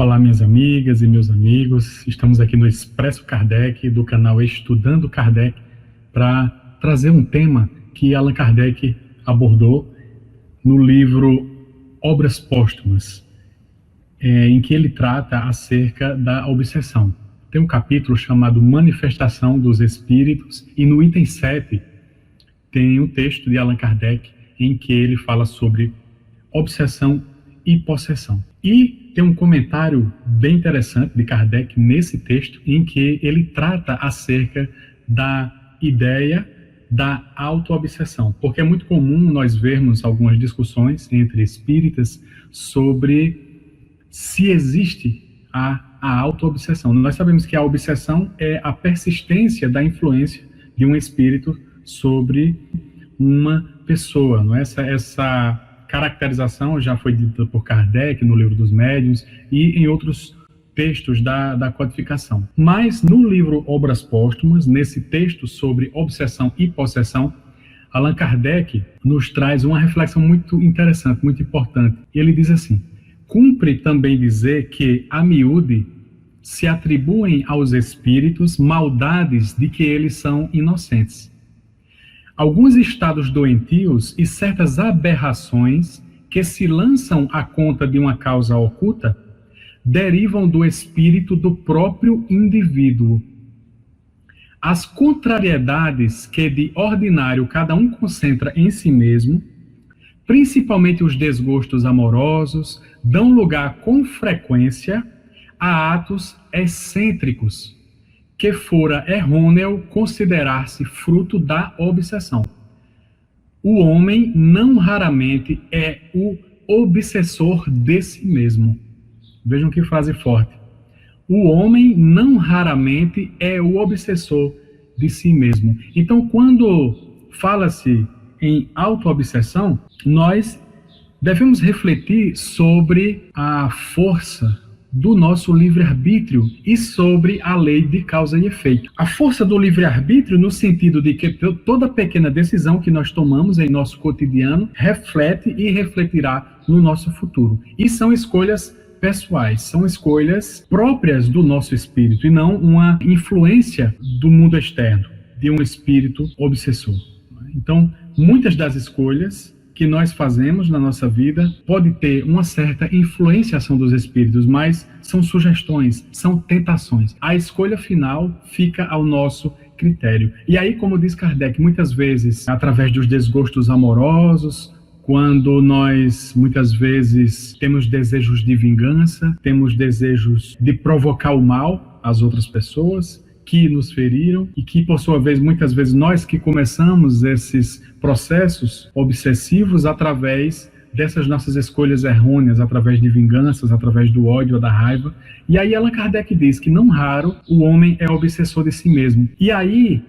Olá, minhas amigas e meus amigos. Estamos aqui no Expresso Kardec, do canal Estudando Kardec, para trazer um tema que Allan Kardec abordou no livro Obras Póstumas, em que ele trata acerca da obsessão. Tem um capítulo chamado Manifestação dos Espíritos, e no item 7 tem um texto de Allan Kardec em que ele fala sobre obsessão e possessão. E tem um comentário bem interessante de Kardec nesse texto, em que ele trata acerca da ideia da autoobsessão, porque é muito comum nós vermos algumas discussões entre espíritas sobre se existe a autoobsessão. Nós sabemos que a obsessão é a persistência da influência de um espírito sobre uma pessoa, não é? Essa caracterização já foi dita por Kardec no Livro dos Médiuns e em outros textos da codificação. Mas no livro Obras Póstumas, nesse texto sobre obsessão e possessão, Allan Kardec nos traz uma reflexão muito interessante, muito importante. Ele diz assim: cumpre também dizer que, a miúde, se atribuem aos espíritos maldades de que eles são inocentes. Alguns estados doentios e certas aberrações que se lançam à conta de uma causa oculta derivam do espírito do próprio indivíduo. As contrariedades que de ordinário cada um concentra em si mesmo, principalmente os desgostos amorosos, dão lugar com frequência a atos excêntricos, que fora errôneo considerar-se fruto da obsessão. O homem não raramente é o obsessor de si mesmo. Vejam que frase forte. O homem não raramente é o obsessor de si mesmo. Então, quando fala-se em autoobsessão, nós devemos refletir sobre a força do nosso livre-arbítrio e sobre a lei de causa e efeito. A força do livre-arbítrio no sentido de que toda pequena decisão que nós tomamos em nosso cotidiano reflete e refletirá no nosso futuro. E são escolhas pessoais, são escolhas próprias do nosso espírito e não uma influência do mundo externo, de um espírito obsessor. Então, muitas das escolhas que nós fazemos na nossa vida pode ter uma certa influenciação dos espíritos, mas são sugestões, são tentações. A escolha final fica ao nosso critério. E aí, como diz Kardec, muitas vezes, através dos desgostos amorosos, quando nós, muitas vezes, temos desejos de vingança, temos desejos de provocar o mal às outras pessoas que nos feriram e que, por sua vez, muitas vezes nós que começamos esses processos obsessivos através dessas nossas escolhas errôneas, através de vinganças, através do ódio ou da raiva. E aí Allan Kardec diz que, não raro, o homem é obsessor de si mesmo. E aí,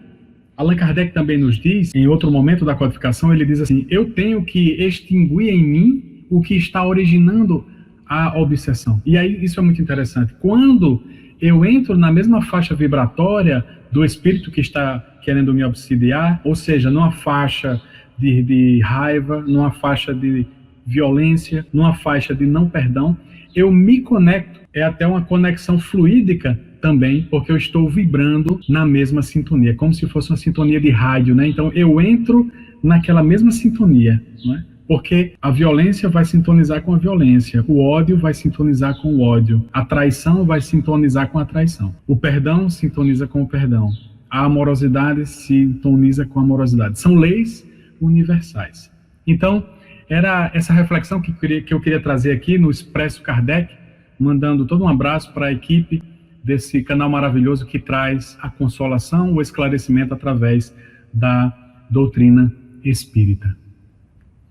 Allan Kardec também nos diz, em outro momento da codificação, ele diz assim: eu tenho que extinguir em mim o que está originando a obsessão. E aí, isso é muito interessante. Quando eu entro na mesma faixa vibratória do espírito que está querendo me obsidiar, ou seja, numa faixa de raiva, numa faixa de violência, numa faixa de não perdão, eu me conecto. É até uma conexão fluídica também, porque eu estou vibrando na mesma sintonia, como se fosse uma sintonia de rádio, né? Então eu entro naquela mesma sintonia, não é? Porque a violência vai sintonizar com a violência, o ódio vai sintonizar com o ódio, a traição vai sintonizar com a traição, o perdão sintoniza com o perdão, a amorosidade sintoniza com a amorosidade. São leis universais. Então, era essa reflexão que eu queria trazer aqui no Expresso Kardec, mandando todo um abraço para a equipe desse canal maravilhoso que traz a consolação, o esclarecimento através da doutrina espírita.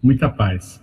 Muita paz.